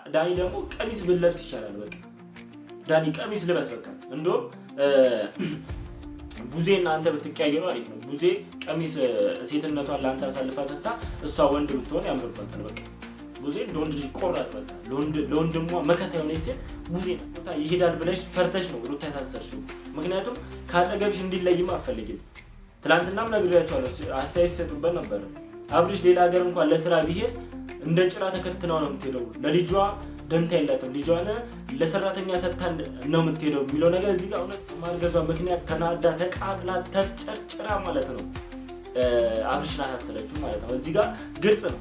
ዳኒ ደግሞ ቀሚስ ብለብስ ይቻላል። በቃ ዳኒ ቀሚስ ልበስ በቃ እንደውም ቡዜና አንተ ብትቀያየሩ አሪፍ ነው። ቡዜ ቀሚስ ሴትነቷን ለአንተ አሳልፋ ሰጥታ እሷ ወንድ ብትሆን ያምርባታል። በቃ ቡዜ ለወንድ ልጅ ቆራጥ በቃ ለወንድሟ መከታ የሆነች ሴት ቡዜ ቦታ ይሄዳል ብለሽ ፈርተሽ ነው ሩታ ያሳሰርሽው። ምክንያቱም ካጠገብሽ እንዲለይም አትፈልጊም። ትናንትናም ነግሬያቸዋለሁ፣ አስተያየት ሲሰጡበት ነበር። አብርሽ ሌላ ሀገር እንኳን ለስራ ቢሄድ እንደ ጭራ ተከትናው ነው የምትሄደው። ለልጇ ደንታ የላትም። ልጇን ለሰራተኛ ሰጥታ ነው የምትሄደው የሚለው ነገር እዚህ ጋር እውነት ማርገዟ ምክንያት ተናዳ ተቃጥላ ተጨርጭራ ማለት ነው አብርሽን አሳሰረችው ማለት ነው። እዚህ ጋር ግልጽ ነው።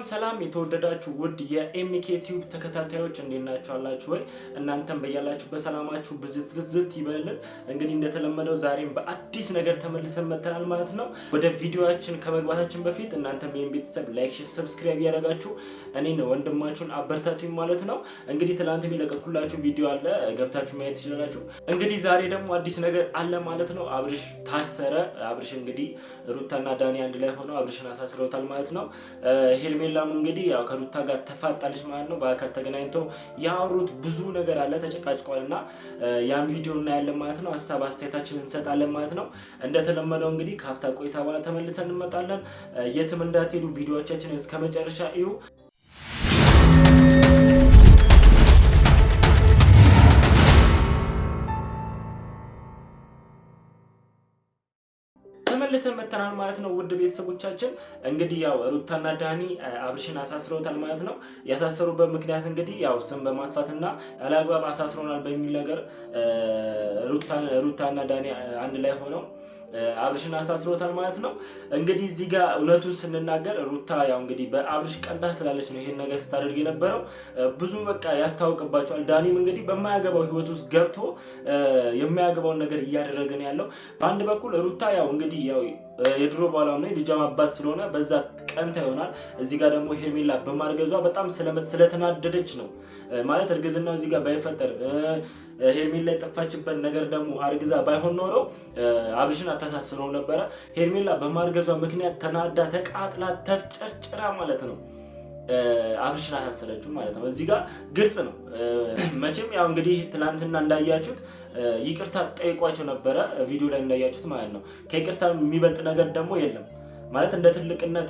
ሰላም የተወደዳችሁ ውድ የኤምኬ ቲዩብ ተከታታዮች እንዴት ናችሁ? አላችሁ ወይ? እናንተም በያላችሁ በሰላማችሁ ብዝት ይበልን። እንግዲህ እንደተለመደው ዛሬም በአዲስ ነገር ተመልሰን መጥተናል ማለት ነው። ወደ ቪዲዮአችን ከመግባታችን በፊት እናንተም ይሄን ቤተሰብ ላይክ፣ ሼር፣ ሰብስክራይብ ያደረጋችሁ እኔን ወንድማችሁን አበርታቱኝ ማለት ነው። እንግዲህ ትናንትም የለቀኩላችሁ ቪዲዮ አለ፣ ገብታችሁ ማየት ትችላላችሁ። እንግዲህ ዛሬ ደግሞ አዲስ ነገር አለ ማለት ነው። አብርሽ ታሰረ። አብርሽ እንግዲህ ሩታና ዳኒ አንድ ላይ ሆነው አብርሽን አሳስረውታል ማለት ነው። ሄርሜላም እንግዲህ ያው ከሩታ ጋር ተፋጣለች ማለት ነው። በአካል ተገናኝተው ያወሩት ብዙ ነገር አለ፣ ተጨቃጭቀዋልና ያን ቪዲዮ እናያለን ማለት ነው። ሀሳብ አስተያየታችንን እንሰጣለን ማለት ነው። እንደተለመደው እንግዲህ ከሀፍታ ቆይታ በኋላ ተመልሰን እንመጣለን። የትም እንዳትሄዱ፣ ቪዲዮዎቻችንን እስከ መጨረሻ እዩ። ተመልሰን መተናል ማለት ነው። ውድ ቤተሰቦቻችን እንግዲህ ያው ሩታና ዳኒ አብርሽን አሳስረውታል ማለት ነው። ያሳሰሩበት ምክንያት እንግዲህ ያው ስም በማጥፋትና ያለአግባብ አሳስረውናል በሚል ነገር ሩታና ዳኒ አንድ ላይ ሆነው አብርሽን አሳስረውታል ማለት ነው። እንግዲህ እዚህ ጋር እውነቱን ስንናገር ሩታ ያው እንግዲህ በአብርሽ ቀንታ ስላለች ነው ይሄን ነገር ስታደርግ የነበረው። ብዙ በቃ ያስታውቅባቸዋል። ዳኒም እንግዲህ በማያገባው ህይወት ውስጥ ገብቶ የማያገባውን ነገር እያደረገ ነው ያለው። በአንድ በኩል ሩታ ያው እንግዲህ ያው የድሮ ባሏ ነው የልጇም አባት ስለሆነ በዛ ቀንታ ይሆናል። እዚህ ጋር ደግሞ ሄርሜላ በማርገዟ በጣም ስለተናደደች ነው ማለት እርግዝናው እዚህ ጋር ባይፈጠር ሄርሜላ የጠፋችበት ነገር ደግሞ አርግዛ ባይሆን ኖሮ አብርሽን አታሳስረው ነበረ። ሄርሜላ በማርገዟ ምክንያት ተናዳ ተቃጥላ ተጨርጭራ ማለት ነው አብርሽን አሳሰረችው ማለት ነው። እዚህ ጋር ግልጽ ነው። መቼም ያው እንግዲህ ትናንትና እንዳያችሁት ይቅርታ ጠይቋቸው ነበረ፣ ቪዲዮ ላይ እንዳያችሁት ማለት ነው። ከይቅርታ የሚበልጥ ነገር ደግሞ የለም ማለት እንደ ትልቅነት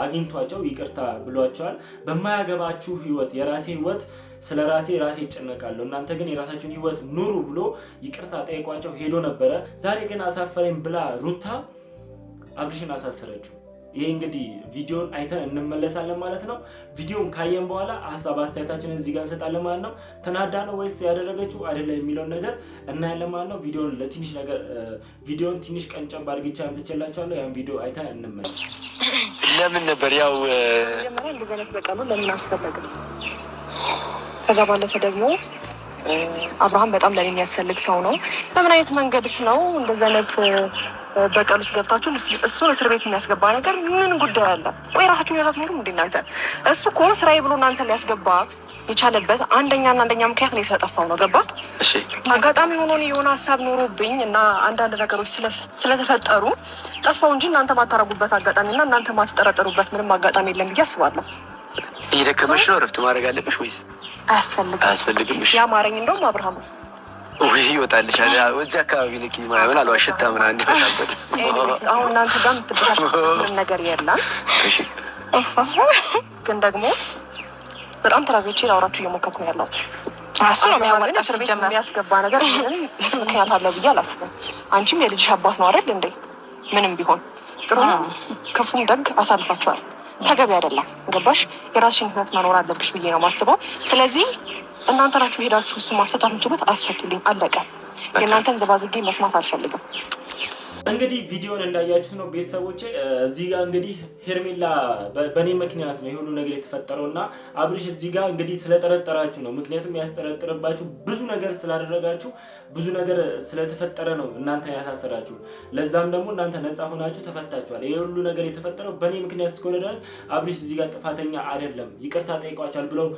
አግኝቷቸው ይቅርታ ብሏቸዋል። በማያገባችሁ ህይወት የራሴ ህይወት ስለ ራሴ ይጨነቃለሁ፣ እናንተ ግን የራሳችሁን ህይወት ኑሩ ብሎ ይቅርታ ጠይቋቸው ሄዶ ነበረ። ዛሬ ግን አሳፈረኝ ብላ ሩታ አብርሽን አሳሰረችው። ይሄ እንግዲህ ቪዲዮን አይተን እንመለሳለን ማለት ነው። ቪዲዮን ካየን በኋላ ሀሳብ አስተያየታችንን እዚህ ጋር እንሰጣለን ማለት ነው። ተናዳ ነው ወይስ ያደረገችው አይደለም የሚለውን ነገር እናያለን ማለት ነው። ቪዲዮን ትንሽ ቀንጨብ አድርጌ አምጥቼላችኋለሁ። ያን ቪዲዮ አይተን እንመለስ። ለምን ነበር ያው መጀመሪያ እንደዚህ አይነት በቀሉ ለምን አስፈለገ? ከዛ ባለፈ ደግሞ አብርሃም በጣም ለኔ የሚያስፈልግ ሰው ነው። በምን አይነት መንገድስ ነው እንደዚህ አይነት በቀል ውስጥ ገብታችሁ እሱን እስር ቤት የሚያስገባ ነገር ምን ጉዳይ አለ? ቆይ ራሳችሁን ያሳትሙሩ እንዴ እናንተ? እሱ እኮ ስራዬ ብሎ እናንተ ሊያስገባ የቻለበት አንደኛ ምክንያት ነው ስለጠፋው ነው። ገባ? እሺ አጋጣሚ ሆኖ የሆነ ሀሳብ ኖሮብኝ እና አንዳንድ ነገሮች ስለተፈጠሩ ጠፋው እንጂ እናንተ ማታረጉበት አጋጣሚና እናንተ ማትጠረጠሩበት ምንም አጋጣሚ የለም ብዬ አስባለሁ። እየደከመሽ ነው፣ እረፍት ማድረግ አለብሽ ወይስ አያስፈልግም? እሺ ያማረኝ እንደውም አብርሃም ወይ ይወጣልሻል። እዚህ አካባቢ ልክ ማይሆን አልዋሽታ ምናምን እንደፈታበት አሁን እናንተ ጋር ምንም ነገር የለም። እሺ ግን ደግሞ በጣም ተራግቼ ላውራችሁ እየሞከርኩ ነው ያለሁት። እሱ ነው የሚያስገባ ነገር ምክንያት አለ ብዬ አላስብም። አንቺም የልጅሽ አባት ነው አይደል እንዴ? ምንም ቢሆን ጥሩ ክፉም ደግ አሳልፋችኋል። ተገቢ አይደለም። ገባሽ? የራስሽን ህይወት መኖር አለብሽ ብዬ ነው የማስበው። ስለዚህ እናንተ ናችሁ ሄዳችሁ እሱ ማስፈታት የምችሉት፣ አስፈቱልኝ፣ አለቀ። የእናንተን ዝባዝጌ መስማት አልፈልግም። እንግዲህ ቪዲዮን እንዳያችሁት ነው ቤተሰቦቼ። እዚህ ጋር እንግዲህ ሄርሜላ በኔ ምክንያት ነው የሁሉ ነገር የተፈጠረውና አብርሽ እዚህ ጋር እንግዲህ ስለጠረጠራችሁ ነው። ምክንያቱም ያስጠረጥርባችሁ ብዙ ነገር ስላደረጋችሁ ብዙ ነገር ስለተፈጠረ ነው እናንተ ያሳሰራችሁ። ለዛም ደግሞ እናንተ ነፃ ሆናችሁ ተፈታችኋል። ይሄ ሁሉ ነገር የተፈጠረው በኔ ምክንያት እስከሆነ ድረስ አብርሽ እዚህ ጋር ጥፋተኛ አይደለም። ይቅርታ ጠይቋቸዋል ብለው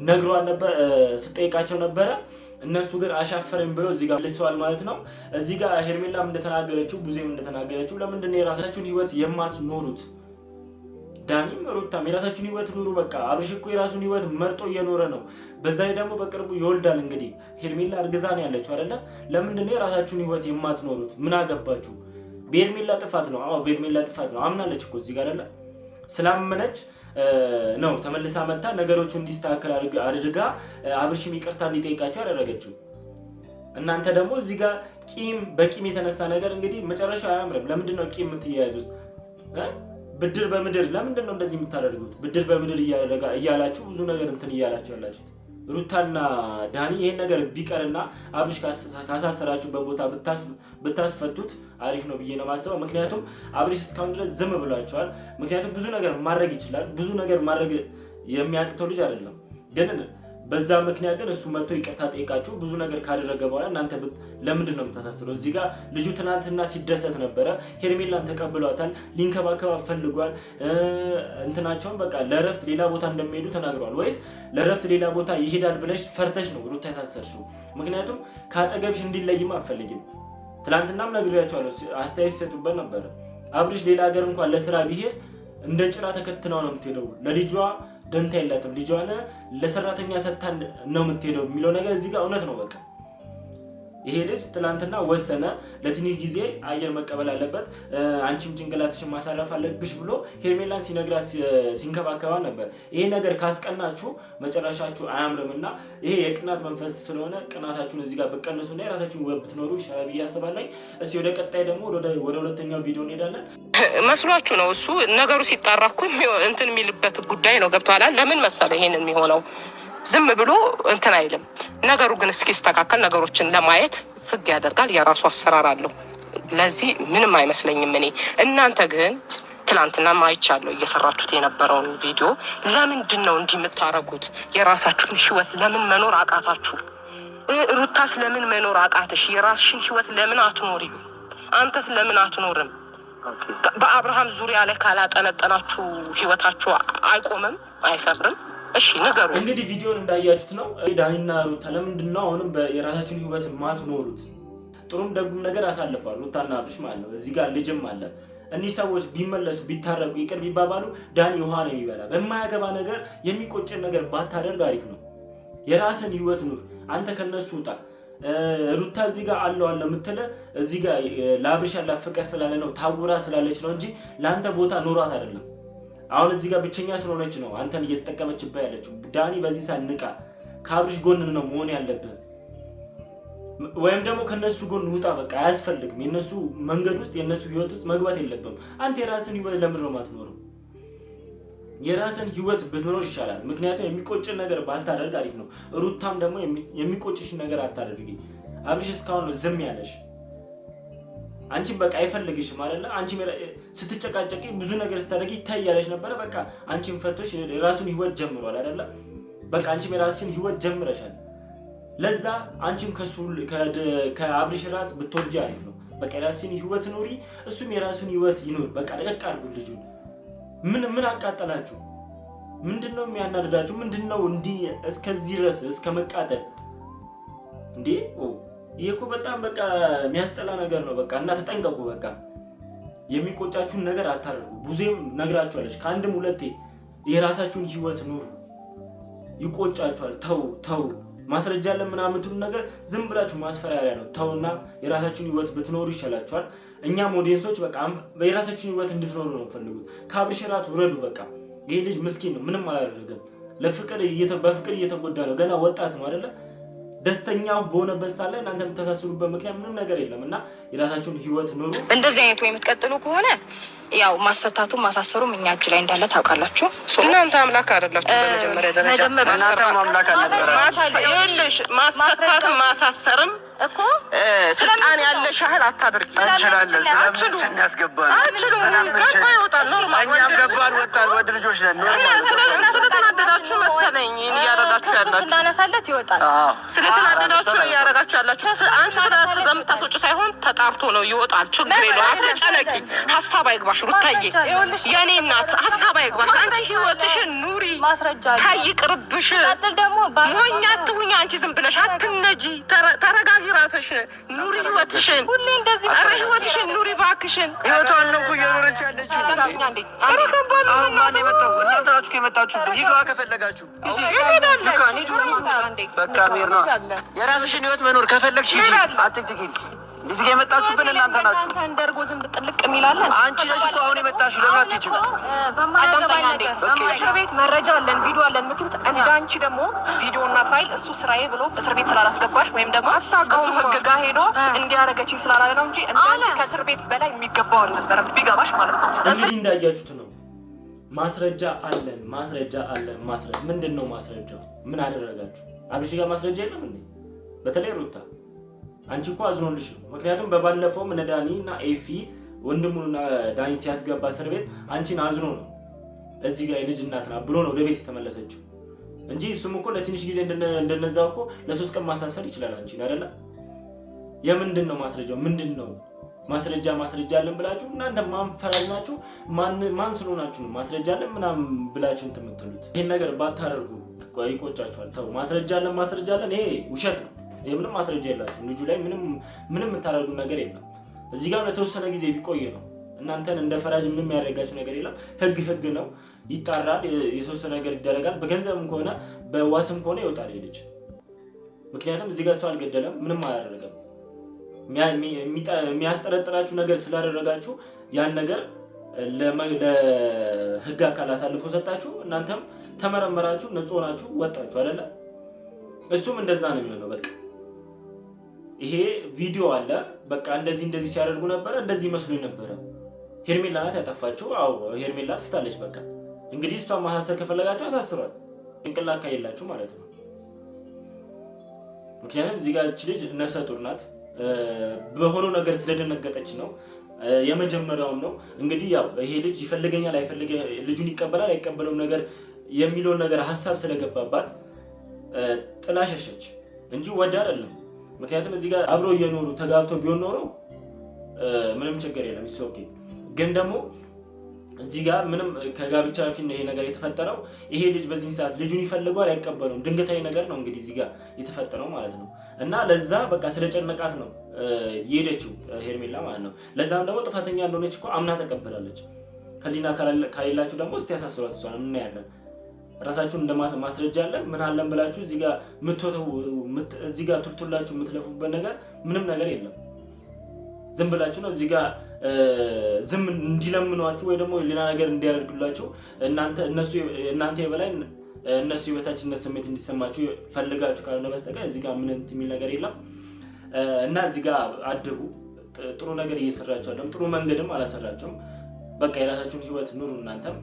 ነግሯል ነበር፣ ስጠይቃቸው ነበረ። እነሱ ግን አሻፈረኝ ብለው እዚህ ጋር ልሰዋል ማለት ነው። እዚህ ጋር ሄርሜላም እንደተናገረችው ቡዜም እንደተናገረችው ለምንድን ነው የራሳችሁን ህይወት የማትኖሩት? ዳኒም ሩታም የራሳችሁን ህይወት ኑሩ። በቃ አብርሽ እኮ የራሱን ህይወት መርጦ እየኖረ ነው። በዛ ላይ ደግሞ በቅርቡ ይወልዳል። እንግዲህ ሄርሜላ እርግዛ ነው ያለችው አይደለ? ለምንድን ነው የራሳችሁን ህይወት የማትኖሩት? ምን አገባችሁ? በሄርሜላ ጥፋት ነው። አዎ በሄርሜላ ጥፋት ነው። አምናለች እኮ እዚህ ጋር አይደለ? ስላመነች ነው ተመልሳ መጣ ነገሮቹ እንዲስተካከል አድርጋ አብርሽም ይቅርታ እንዲጠይቃቸው ያደረገችው። እናንተ ደግሞ እዚህ ጋር በቂም የተነሳ ነገር እንግዲህ መጨረሻው አያምርም። ለምንድን ነው ቂም የምትያያዙት? ብድር በምድር ለምንድን ነው እንደዚህ የምታደርጉት? ብድር በምድር እያላችሁ ብዙ ነገር እንትን እያላችሁ ያላችሁት። ሩታና ዳኒ ይሄን ነገር ቢቀርና አብርሽ ካሳሰራችሁበት ቦታ ብታስፈቱት አሪፍ ነው ብዬ ነው የማስበው። ምክንያቱም አብርሽ እስካሁን ድረስ ዝም ብሏቸዋል። ምክንያቱም ብዙ ነገር ማድረግ ይችላል። ብዙ ነገር ማድረግ የሚያቅተው ልጅ አይደለም። ግን በዛ ምክንያት ግን እሱ መጥቶ ይቅርታ ጠይቃችሁ ብዙ ነገር ካደረገ በኋላ እናንተ ለምንድን ነው የምታሳስረው? እዚህ ጋር ልጁ ትናንትና ሲደሰት ነበረ። ሄርሜላን ተቀብሏታል፣ ሊንከባከባት ፈልጓል። እንትናቸውን በቃ ለእረፍት ሌላ ቦታ እንደሚሄዱ ተናግረዋል። ወይስ ለእረፍት ሌላ ቦታ ይሄዳል ብለሽ ፈርተሽ ነው ሩታ የታሰርሽው? ምክንያቱም ከአጠገብሽ እንዲለይም አትፈልጊም። ትናንትናም ነግሬያቸዋለሁ፣ አስተያየት ሲሰጡበት ነበረ። አብርሽ ሌላ ሀገር እንኳን ለስራ ቢሄድ እንደ ጭራ ተከትናው ነው የምትሄደው። ለልጇ ደንታ የላትም። ልጇን ለሰራተኛ ሰጥታ ነው የምትሄደው የሚለው ነገር እዚህ ጋር እውነት ነው። በቃ ይሄ ልጅ ትናንትና ወሰነ። ለትንሽ ጊዜ አየር መቀበል አለበት፣ አንቺም ጭንቅላትሽን ማሳረፍ አለብሽ ብሎ ሄርሜላን ሲነግራት ሲንከባከባ ነበር። ይሄ ነገር ካስቀናችሁ መጨረሻችሁ አያምርምና ይሄ የቅናት መንፈስ ስለሆነ ቅናታችሁን እዚህ ጋር ብትቀንሱና የራሳችሁን ውበት ብትኖሩ ይሻላል ብዬ አስባለሁ። እስኪ ወደ ቀጣይ ደግሞ ወደ ሁለተኛው ቪዲዮ እንሄዳለን። መስሏችሁ ነው እሱ ነገሩ ሲጣራ እኮ እንትን የሚልበት ጉዳይ ነው። ገብቶሃል? ለምን መሰለ ይሄን የሚሆነው ዝም ብሎ እንትን አይልም። ነገሩ ግን እስኪስተካከል ነገሮችን ለማየት ህግ ያደርጋል። የራሱ አሰራር አለው። ለዚህ ምንም አይመስለኝም እኔ። እናንተ ግን ትላንትና አይቻለሁ እየሰራችሁት የነበረውን ቪዲዮ። ለምንድን ነው እንዲህ የምታረጉት? የራሳችሁን ህይወት ለምን መኖር አቃታችሁ? ሩታስ ለምን መኖር አቃተሽ? የራስሽን ህይወት ለምን አትኖሪም? አንተስ ለምን አትኖርም? በአብርሃም ዙሪያ ላይ ካላጠነጠናችሁ ህይወታችሁ አይቆምም፣ አይሰብርም። እሺ ነገሩ እንግዲህ ቪዲዮን እንዳያችሁት ነው። ዳኒና ሩታ ለምንድን ነው አሁንም የራሳችሁን ህይወት ማትኖሩት? ጥሩም ደግም ነገር አሳልፏል ሩታና አብርሽ ማለት ነው። እዚህ ጋር ልጅም አለ። እኒህ ሰዎች ቢመለሱ ቢታረቁ ይቅር ቢባባሉ ዳኒ ውሃ ነው የሚበላ። በማያገባ ነገር የሚቆጭን ነገር ባታደርግ አሪፍ ነው። የራስን ህይወት ኑር። አንተ ከነሱ ውጣ። ሩታ እዚህ ጋር አለ የምትለ እዚህ ጋር ለአብርሽ ያላት ፍቅር ስላለ ነው፣ ታውራ ስላለች ነው እንጂ ለአንተ ቦታ ኑሯት አይደለም። አሁን እዚህ ጋር ብቸኛ ስለሆነች ነው አንተን እየተጠቀመችበት ያለችው። ዳኒ በዚህ ሰዓት ንቃ። ከአብርሽ ጎን ነው መሆን ያለብህ፣ ወይም ደግሞ ከነሱ ጎን ውጣ። በቃ አያስፈልግም። የነሱ መንገድ ውስጥ የነሱ ህይወት ውስጥ መግባት የለብም። አንተ የራስን ህይወት ለምን ነው የማትኖረው? የራስን ህይወት ብትኖር ይሻላል። ምክንያቱም የሚቆጭን ነገር ባታደርግ አሪፍ ነው። ሩታም ደግሞ የሚቆጭሽን ነገር አታደርጊ። አብርሽ እስካሁን ነው ዝም ያለሽ። አንቺም በቃ አይፈልግሽም አይደለ? አንቺ ስትጨቃጨቂ ብዙ ነገር ስታደርጊ ይታያለሽ ነበረ። በቃ አንቺም ፈቶሽ የራሱን ህይወት ጀምሯል አይደለ? በቃ አንቺም የራስሽን ህይወት ጀምረሻል። ለዛ አንቺም ከአብርሽ ራስ ብትወልጂ አሪፍ ነው። በቃ የራስሽን ህይወት ኑሪ፣ እሱም የራሱን ህይወት ይኑር። በቃ ለቀቅ አድርጉ ልጁን። ምን አቃጠላችሁ? ምንድነው የሚያናድዳችሁ? ምንድነው እንዲህ እስከዚህ ድረስ እስከ መቃጠል እንዴ? ይሄ እኮ በጣም በቃ የሚያስጠላ ነገር ነው። በቃ እና ተጠንቀቁ። በቃ የሚቆጫችሁን ነገር አታደርጉ። ብዙም ነግራችኋለች ከአንድም ሁለቴ የራሳችሁን ህይወት ኑሩ። ይቆጫችኋል። ተው ማስረጃ ለምናምን ትሉ ነገር ዝም ብላችሁ ማስፈራሪያ ነው። ተውና የራሳችሁን ህይወት ብትኖሩ ይሻላችኋል። እኛም ኦዲየንሶች በቃ የራሳችሁን ህይወት እንድትኖሩ ነው ፈልጉት። ከአብርሽ ራስ ውረዱ። በቃ ይሄ ልጅ ምስኪን ነው፣ ምንም አላደረገም። በፍቅር እየተጎዳ ነው። ገና ወጣት ነው አይደለ? ደስተኛ በሆነበት ሰዓት ላይ እናንተ የምታሳስሩበት ምክንያት ምንም ነገር የለም እና የራሳችሁን ህይወት ኑሩ። እንደዚህ አይነት ወይ የምትቀጥሉ ከሆነ ያው ማስፈታቱም ማሳሰሩም እኛ እጅ ላይ እንዳለ ታውቃላችሁ። እናንተ አምላክ አይደላችሁ። በመጀመሪያ ደረጃ እናንተ አምላክ አይደላችሁ። ማስፈታትም ማሳሰርም እኮ ስልጣን ያለሽ ያህል አታድርጊ። እንችላለን። ስለምን ያስገባል? ገባ ይወጣል። ኖርማል እኛም ገባን ወጣን። ወድ ልጆች ነን። ስለተናደዳችሁ መሰለኝ እያደረጋችሁ ያላችሁ እንዳነሳለት ይወጣል። እየተናደዳችሁ ነው እያደረጋችሁ ያላችሁ። አንቺ ስለምታስወጪ ሳይሆን ተጣርቶ ነው ይወጣል። ችግር የለውም። አትጨነቂ። ሀሳብ አይግባሽ ሩታዬ፣ የኔ እናት ሀሳብ አይግባሽ። አንቺ ህይወትሽን ኑሪ። ታይ ይቅርብሽ። ሞኝ አትሁኝ። አንቺ ዝም ብለሽ አትነጂ። ተረጋጊ። ራስሽ ኑሪ ህይወትሽን። ኧረ ህይወትሽን ኑሪ እባክሽን። ህይወቷን ነው እኮ እየኖረች ያለችው። አሁን ማን የመጣው? እናንተ ናችሁ የመጣችሁብን። ሂዱ ከፈለጋችሁ። በቃ ሜር ነው። የራስሽን ህይወት መኖር ከፈለግሽ ሂጂ። አትክትኪ። እዚህ ጋር የመጣችሁብን እናንተ ናችሁ። አንተ እንደርጎ ዝም ጥልቅ የሚላለን አንቺ ነሽ እኮ አሁን የመጣሽው። ለምን አትሄጂም? እስር ቤት መረጃ አለን፣ ቪዲዮ አለን ምትሉት እንዳንቺ ደግሞ ቪዲዮና ፋይል እሱ ስራዬ ብሎ እስር ቤት ስላላስገባሽ ወይም ደግሞ እሱ ህግ ጋር ሄዶ እንዲያረገችኝ ስላላለ ነው እንጂ እንዳንቺ ከእስር ቤት በላይ የሚገባው አልነበረም። ቢገባሽ ማለት ነው። እንግዲህ እንዳያችሁት ነው። ማስረጃ አለን። ማስረጃ ምንድን ነው ማስረጃው? ምን አደረጋችሁ? አብሽ ጋር ማስረጃ የለም እንዴ? በተለይ ሩታ አንቺ እኮ አዝኖልሽ ነው። ምክንያቱም በባለፈው እነ ዳኒ እና ኤፊ ወንድሙና ዳኒ ሲያስገባ እስር ቤት አንቺን አዝኖ ነው እዚህ ጋር የልጅ እናት ናት ብሎ ነው ወደ ቤት የተመለሰችው እንጂ እሱም እኮ ለትንሽ ጊዜ እንደነዛው እኮ ለ3 ቀን ማሳሰር ይችላል አንቺን አይደለ? የምንድን ነው ማስረጃው? ምንድን ነው ማስረጃ አለን ብላችሁ እናንተ ማንፈራናችሁ ማን ስለሆናችሁ ነው ማስረጃ አለን ምናምን ብላችሁ እንትን የምትሉት? ይሄን ነገር ባታደርጉ ይቆጫችኋል። ተው። ማስረጃ አለን ይሄ ውሸት ነው። የምንም ማስረጃ የላችሁም። ልጁ ላይ ምንም የምታደርጉት ነገር የለም። እዚህ ጋር ለተወሰነ ጊዜ ቢቆይ ነው። እናንተን እንደ ፈራጅ ምንም ያደርጋችሁ ነገር የለም። ህግ ነው፣ ይጣራል፣ የተወሰነ ነገር ይደረጋል። በገንዘብም ከሆነ በዋስም ከሆነ ይወጣል ልጅ። ምክንያቱም እዚህ ጋር ሰው አልገደለም፣ ምንም አላደረገም። የሚያስጠረጥራችሁ ነገር ስላደረጋችሁ ያን ነገር ለህግ አካል አሳልፎ ሰጣችሁ። እናንተም ተመረመራችሁ፣ ንጹህ ሆናችሁ ወጣችሁ አይደለ? እሱም እንደዛ ነው የሚሆነው። በቃ ይሄ ቪዲዮ አለ። በቃ እንደዚህ ሲያደርጉ ነበረ፣ እንደዚህ መስሎኝ ነበረ። ሄርሜላ ናት ያጠፋችው። አዎ ሄርሜላ አጥፍታለች። በቃ እንግዲህ እሷ ማሳሰር ከፈለጋችሁ አሳስሯል። ጭንቅላት ካየላችሁ ማለት ነው። ምክንያቱም እዚህ ጋር እቺ ልጅ ነፍሰ ጡር ናት። በሆነው ነገር ስለደነገጠች ነው። የመጀመሪያውም ነው እንግዲህ ያው ይሄ ልጅ ይፈልገኛል ልጁን ይቀበላል አይቀበለውም ነገር የሚለውን ነገር ሀሳብ ስለገባባት ጥላ ሸሸች እንጂ ወደ አይደለም። ምክንያቱም እዚህ ጋር አብረው እየኖሩ ተጋብተው ቢሆን ኖሮ ምንም ችግር የለም። ኦኬ። ግን ደግሞ እዚህ ጋር ምንም ከጋብቻ በፊት ነው ይሄ ነገር የተፈጠረው። ይሄ ልጅ በዚህ ሰዓት ልጁን ይፈልገዋል አይቀበለውም። ድንገታዊ ነገር ነው እንግዲህ እዚህ ጋር የተፈጠረው ማለት ነው። እና ለዛ በቃ ስለጨነቃት ነው የሄደችው ሄርሜላ ማለት ነው። ለዛም ደግሞ ጥፋተኛ እንደሆነች እኮ አምና ተቀበላለች። ከሊና ካሌላችሁ ደግሞ እስቲ ያሳስሯት። እሷን እናያለን። ራሳችሁን እንደማስረጃ አለን ምን አለን ብላችሁ እዚህ ጋር እዚህ ጋር ቱልቱላችሁ የምትለፉበት ነገር ምንም ነገር የለም። ዝም ብላችሁ ነው እዚህ ጋር ዝም እንዲለምኗችሁ ወይ ደግሞ ሌላ ነገር እንዲያደርጉላችሁ እናንተ የበላይ እነሱ የበታችነት ስሜት እንዲሰማችሁ ፈልጋችሁ ካልሆነ በስተቀር እዚህ ጋር ምንም የሚል ነገር የለም። እና እዚህ ጋር አድቡ። ጥሩ ነገር እየሰራችሁ አይደለም፣ ጥሩ መንገድም አላሰራችሁም። በቃ የራሳችሁን ህይወት ኑሩ። እናንተም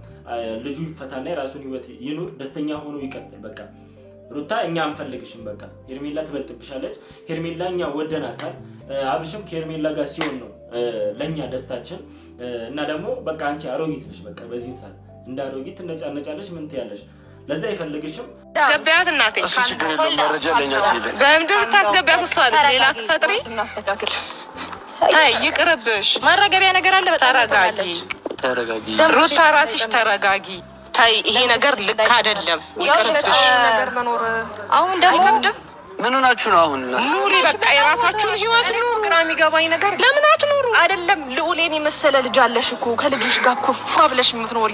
ልጁ ይፈታና የራሱን ህይወት ይኑር፣ ደስተኛ ሆኖ ይቀጥል። በቃ ሩታ እኛ አንፈልግሽም። በቃ ሄርሜላ ትበልጥብሻለች። ሄርሜላ እኛ ወደናታል። አብርሽም ከሄርሜላ ጋር ሲሆን ነው ለኛ ደስታችን። እና ደግሞ በቃ አንቺ አሮጊት ነሽ። በቃ በዚህ ሰዓት እንደ አሮጊት ትነጫነጫለሽ። ምን ትያለሽ? ለዛ አይፈልግሽም። አስገቢያት እናቴ። እሱ ችግር የለም። መረጃ ለኛ ትይለ በምንድን ታስገቢያት? እሷ አለች ሌላ ትፈጥሪ። እናስተካክል። ታይ ይቅርብሽ። ማረጋቢያ ነገር አለ። ተረጋጊ ሩታ፣ ራስሽ ተረጋጊ። ታይ ይሄ ነገር ልክ አይደለም። ይቅርብሽ። ነገር መኖር አሁን ደግሞ ምን ሆናችሁ ነው አሁን? ኑሪ በቃ የራሳችሁን ህይወት ኑሩ። ግራ የሚገባኝ ነገር ለምን አትኑሩ? አይደለም ልዑሌን የመሰለ ልጅ አለሽ እኮ ከልጅሽ ጋር እኮ ፏ ብለሽ የምትኖሪ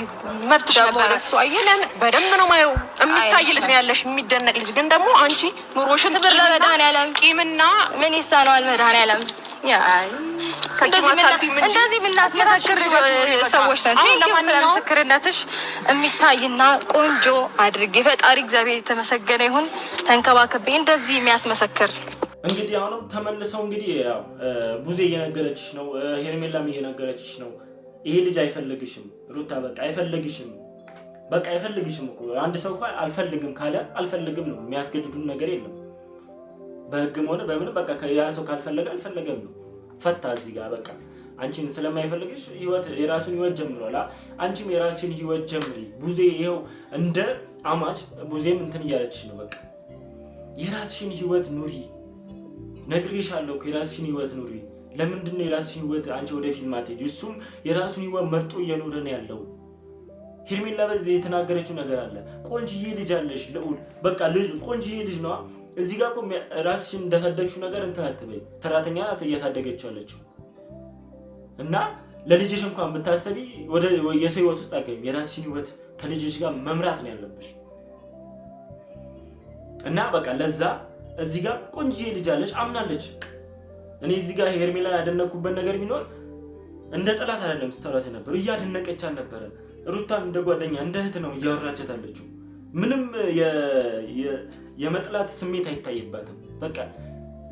መብትሽ ነበር። እሱ አየለን በደንብ ነው ማየው። የሚታይ ልጅ ነው ያለሽ፣ የሚደነቅ ልጅ። ግን ደግሞ አንቺ ኑሮሽን ብር ለመድኃኒዓለም ቂምና ምን ይሳነዋል መድኃኒዓለም። እንደዚህ የምናስመሰክር ሰዎች ነን። ቴንኪው ስለ ምስክርነትሽ። የሚታይና ቆንጆ አድርጌ ፈጣሪ እግዚአብሔር የተመሰገነ ይሁን ተንከባከቤ እንደዚህ የሚያስመሰክር እንግዲህ አሁንም ተመልሰው እንግዲህ ያው ቡዜ እየነገረችሽ ነው፣ ሄርሜላም እየነገረችሽ ነው። ይሄ ልጅ አይፈልግሽም ሩታ፣ በቃ አይፈልግሽም። በቃ አይፈልግሽም እኮ አንድ ሰው እንኳን አልፈልግም ካለ አልፈልግም ነው። የሚያስገድዱን ነገር የለም። በህግም ሆነ በምንም በቃ ያ ሰው ካልፈለገ አልፈለገም ነው። ፈታ እዚህ ጋር በቃ አንቺን ስለማይፈልግሽ የራሱን ህይወት ጀምሯል። አንቺም የራስሽን ህይወት ጀምሪ። ቡዜ ይሄው እንደ አማች ቡዜም እንትን እያለችሽ ነው። በቃ የራስሽን ህይወት ኑሪ። ነግሬሻለሁ እኮ የራስሽን ህይወት ኑሪ። ለምንድን ነው የራስሽን ህይወት አንቺ ወደፊት ማትሄጂ? እሱም የራሱን ህይወት መርጦ እየኖረ ነው ያለው። ሄርሜላ በዚህ የተናገረችው ነገር አለ። ቆንጅዬ ልጅ አለሽ ልዑል፣ በቃ ቆንጅዬ ልጅ ነው። እዚህ ጋር እኮ ራስሽን እንዳሳደግሽው ነገር እንትን አትበይ። ሰራተኛ ናት እያሳደገች ያለችው እና ለልጅሽ እንኳን ብታሰቢ ወደ የሰው ህይወት ውስጥ አትገቢም። የራስሽን ህይወት ከልጅሽ ጋር መምራት ነው ያለብሽ እና በቃ ለዛ እዚህ ጋር ቆንጅዬ ልጅ አለሽ አምናለች። እኔ እዚህ ጋር ሄርሜላ ያደነኩበት ነገር ቢኖር እንደ ጠላት አይደለም ስታወራት ነበር፣ እያደነቀቻት ነበረ። ሩታን እንደ ጓደኛ እንደ እህት ነው እያወራቻት ያለችው። ምንም የመጥላት ስሜት አይታይባትም። በቃ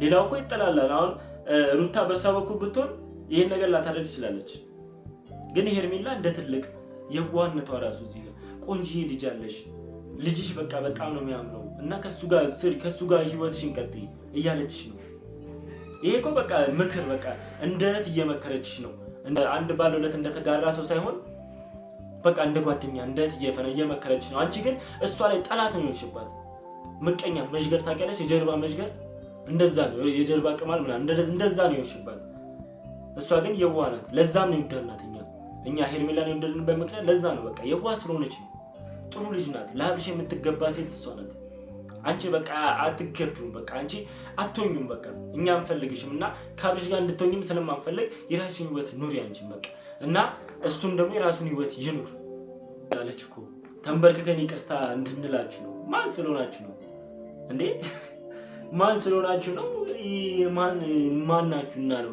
ሌላው እኮ ይጠላላል። አሁን ሩታ በሷ በኩል ብትሆን ይሄን ነገር ላታደርግ ትችላለች። ግን ሄርሜላ እንደ ትልቅ የዋህነቷ ራሱ እዚህ ጋር ቆንጅዬ ልጅ አለሽ፣ ልጅሽ በቃ በጣም ነው የሚያምረው እና ከሱ ጋር ህይወትሽን ቀጥይ እያለችሽ ነው። ይሄ እኮ በቃ ምክር በቃ እንደ እህት እየመከረችሽ ነው። እንደ አንድ ባለ ሁለት እንደተጋራ ሰው ሳይሆን በቃ እንደ ጓደኛ እንደ እህት እየመከረችሽ ነው። አንቺ ግን እሷ ላይ ጠላት ነው የሆንሽባት። ምቀኛ መሽገር ታውቂያለሽ? የጀርባ መሽገር እንደዛ ነው። የጀርባ ቅማል ምናምን እንደዛ ነው የሆንሽባት። እሷ ግን የዋህ ናት። ለዛም ነው የወደድናት እኛ ሄርሜላን የወደድንበት ምክንያት ለዛ ነው። በቃ የዋህ ስለሆነች ነው። ጥሩ ልጅ ናት። ለአብርሽ የምትገባ ሴት እሷ ናት። አንቺ በቃ አትገቢውም። በቃ አንቺ አትሆኝም። በቃ እኛ አንፈልግሽም እና ከአብርሽ ጋር እንድትሆኝም ስለማንፈልግ የራስሽን ህይወት ኑሪ አንቺ በቃ እና እሱም ደግሞ የራሱን ህይወት ይኑር አለች እኮ። ተንበርክከን ይቅርታ እንድንላችሁ ነው። ማን ስለሆናችሁ ነው እንዴ? ማን ስለሆናችሁ ነው? ማን ናችሁና ነው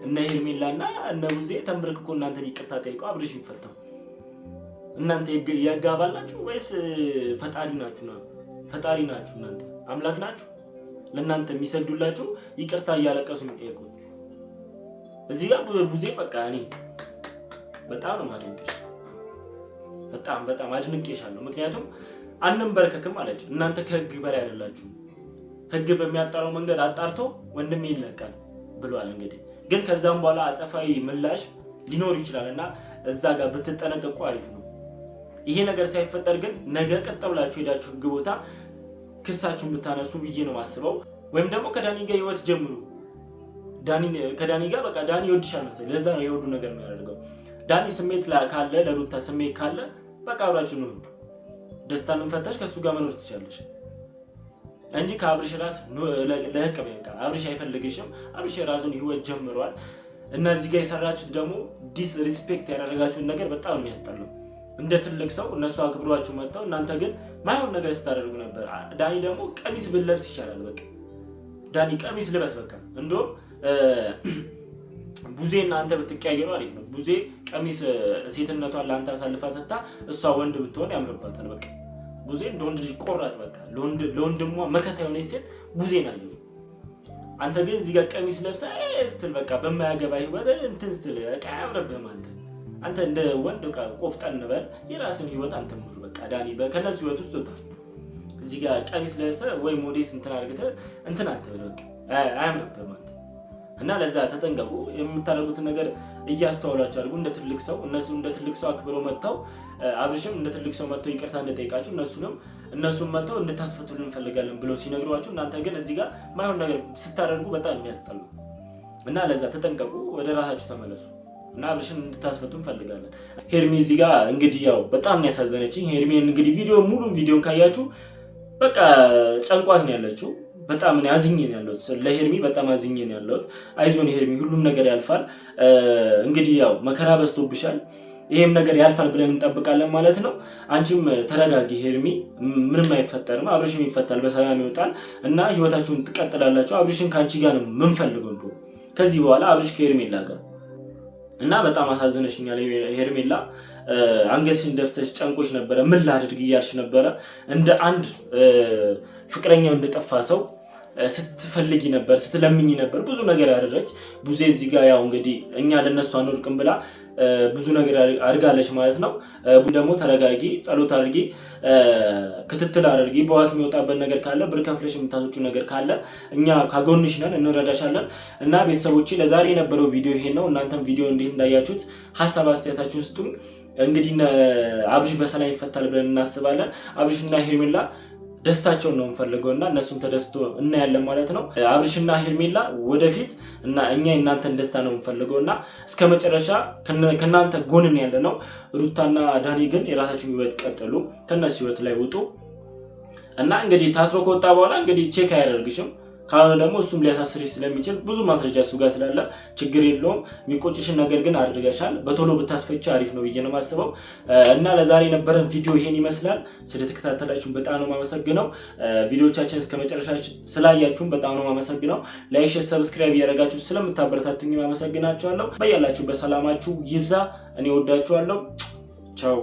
እነ ሄርሜላና እነ ቡዜ ተንበርክኮ እናንተን ይቅርታ ጠይቀው አብርሽ የሚፈታው? እናንተ ያጋባላችሁ ወይስ ፈጣሪ ናችሁ ነው? ፈጣሪ ናችሁ እናንተ? አምላክ ናችሁ? ለእናንተ የሚሰዱላችሁ ይቅርታ እያለቀሱ የሚጠይቁት። እዚህ ጋር ቡዜ በቃ እኔ በጣም ነው ማድንቅሽ። በጣም አድንቄሻለሁ። ምክንያቱም አንንበርከክም አለች። እናንተ ከህግ በላይ አይደላችሁ። ህግ በሚያጣራው መንገድ አጣርቶ ወንድሜ ይለቃል ብሏል። እንግዲህ ግን ከዛም በኋላ አጸፋዊ ምላሽ ሊኖር ይችላል እና እዛ ጋር ብትጠነቀቁ አሪፍ ነው። ይሄ ነገር ሳይፈጠር ግን ነገ ቀጥ ብላችሁ ሄዳችሁ ህግ ቦታ ክሳችሁን ብታነሱ ብዬ ነው ማስበው። ወይም ደግሞ ከዳኒ ጋር ህይወት ጀምሩ። ከዳኒ ጋር በቃ ዳኒ ይወድሻል መሰለኝ። ለዛ ነው የወዱ ነገር የሚያደርገው። ዳኒ ስሜት ካለ ለሩታ ስሜት ካለ በቃ አብራችሁ ኑሩ። ደስታን ፈታሽ ከሱ ጋር መኖር ትችላለሽ እንጂ ከአብርሽ ራስ ለህቅ በቃ አብርሽ አይፈልግሽም። አብርሽ ራሱን ህይወት ጀምሯል እና እዚህ ጋር የሰራችሁት ደግሞ ዲስሪስፔክት ያደረጋችሁት ነገር በጣም የሚያስጠላው። እንደ ትልቅ ሰው እነሱ አክብሯችሁ መጣው፣ እናንተ ግን ማይሆን ነገር ስታደርጉ ነበር። ዳኒ ደግሞ ቀሚስ ብለብስ ይቻላል። በቃ ዳኒ ቀሚስ ልበስ በቃ። እንደውም ቡዜ እና አንተ ብትቀያየሩ አሪፍ ነው። ቡዜ ቀሚስ ሴትነቷን ለአንተ አሳልፋ ሰጥታ እሷ ወንድ ብትሆን ያምርባታል። በቃ ቡዜ እንደ ወንድ ልጅ ቆራጥ በቃ ለወንድሟ መከታ የሆነች ሴት ቡዜ ናት። አንተ ግን እዚህ ጋር ቀሚስ ለብሳ ስትል በቃ በማያገባ ህይወት እንትን ስትል በቃ አያምርብህም። አንተ እንደ ወንድ በቃ ቆፍጠን በል፣ የራስን ህይወት አንተ ኑር በቃ። ዳኒ ከነሱ ህይወት ውስጥ ወጣ። እዚህ ጋር ቀሚስ ለብሰህ ወይ ሞዴስ እንትን አድርገህ እንትን አትበል በቃ አያምርብህም አንተ። እና ለዛ ተጠንቀቁ። የምታደርጉትን ነገር እያስተዋላችሁ አድርጉ። እንደ ትልቅ ሰው እነሱ እንደ ትልቅ ሰው አክብረው መጥተው አብርሽም እንደ ትልቅ ሰው መጥተው ይቅርታ እንደጠይቃችሁ እነሱም መጥተው እንድታስፈቱልን እንፈልጋለን ብለው ሲነግሯችሁ እናንተ ግን እዚህ ጋር ማይሆን ነገር ስታደርጉ በጣም የሚያስጠሉ እና ለዛ ተጠንቀቁ። ወደ ራሳችሁ ተመለሱ እና አብርሽን እንድታስፈቱ እንፈልጋለን። ሄርሚ እዚህ ጋር እንግዲህ ያው በጣም ነው ያሳዘነችኝ። ሄርሚ እንግዲህ ሙሉ ቪዲዮን ካያችሁ በቃ ጨንቋት ነው ያለችው። በጣም ነው አዝኜ ነው ያለሁት። ለሄርሚ በጣም አዝኜ ነው ያለሁት። አይዞን ሄርሚ፣ ሁሉም ነገር ያልፋል። እንግዲህ ያው መከራ በዝቶብሻል፣ ይሄም ነገር ያልፋል ብለን እንጠብቃለን ማለት ነው። አንቺም ተረጋጊ ሄርሚ፣ ምንም አይፈጠርም። አብርሽም ይፈታል፣ በሰላም ይወጣል እና ህይወታችሁን ትቀጥላላችሁ። አብርሽን ካንቺ ጋር ነው የምንፈልገው እንደው ከዚህ በኋላ አብርሽ ከሄርሜላ ጋር እና በጣም አሳዘነሽኛል ሄርሜላ። አንገትሽን ደፍተሽ ጨንቆሽ ነበረ። ምን ላድርግ እያልሽ ነበረ። እንደ አንድ ፍቅረኛው እንደጠፋ ሰው ስትፈልጊ ነበር፣ ስትለምኝ ነበር። ብዙ ነገር ያደረች ቡዜ እዚህ ጋር ያው እንግዲህ እኛ ለነሱ አንወርቅም ብላ ብዙ ነገር አድርጋለች ማለት ነው። ደግሞ ተረጋጊ፣ ጸሎት አድርጊ፣ ክትትል አድርጊ። በዋስ የሚወጣበት ነገር ካለ ብር ከፍለሽ የምታስወጪው ነገር ካለ እኛ ካጎንሽ ነን፣ እንረዳሻለን። እና ቤተሰቦቼ ለዛሬ የነበረው ቪዲዮ ይሄን ነው። እናንተም ቪዲዮ እንዴት እንዳያችሁት ሀሳብ አስተያየታችሁን ስጡን። እንግዲህ አብርሽ በሰላም ይፈታል ብለን እናስባለን። አብርሽና ሄርሜላ ደስታቸውን ነው የምፈልገውና እነሱም ተደስቶ እናያለን ማለት ነው። አብርሽና ሄርሜላ ወደፊት እና እኛ እናንተን ደስታ ነው የምፈልገውና እስከመጨረሻ ከናንተ ጎንን ያለ ነው። ሩታና ዳኒ ግን የራሳችሁን ህይወት ቀጥሉ፣ ከነሱ ህይወት ላይ ውጡ እና እንግዲህ ታስሮ ከወጣ በኋላ እንግዲህ ቼክ አያደርግሽም ካልሆነ ደግሞ እሱም ሊያሳስርሽ ስለሚችል ብዙ ማስረጃ እሱ ጋር ስላለ ችግር የለውም። የሚቆጭሽን ነገር ግን አድርገሻል። በቶሎ ብታስፈች አሪፍ ነው ብዬ ነው የማስበው እና ለዛሬ የነበረን ቪዲዮ ይሄን ይመስላል። ስለተከታተላችሁ በጣም ነው የማመሰግነው። ቪዲዮዎቻችን እስከመጨረሻችን ስላያችሁም በጣም ነው የማመሰግነው። ላይክ፣ ሼር፣ ሰብስክራይብ እያደረጋችሁ ስለምታበረታቱኝ አመሰግናችኋለሁ። በያላችሁ በሰላማችሁ ይብዛ። እኔ ወዳችኋለሁ። ቻው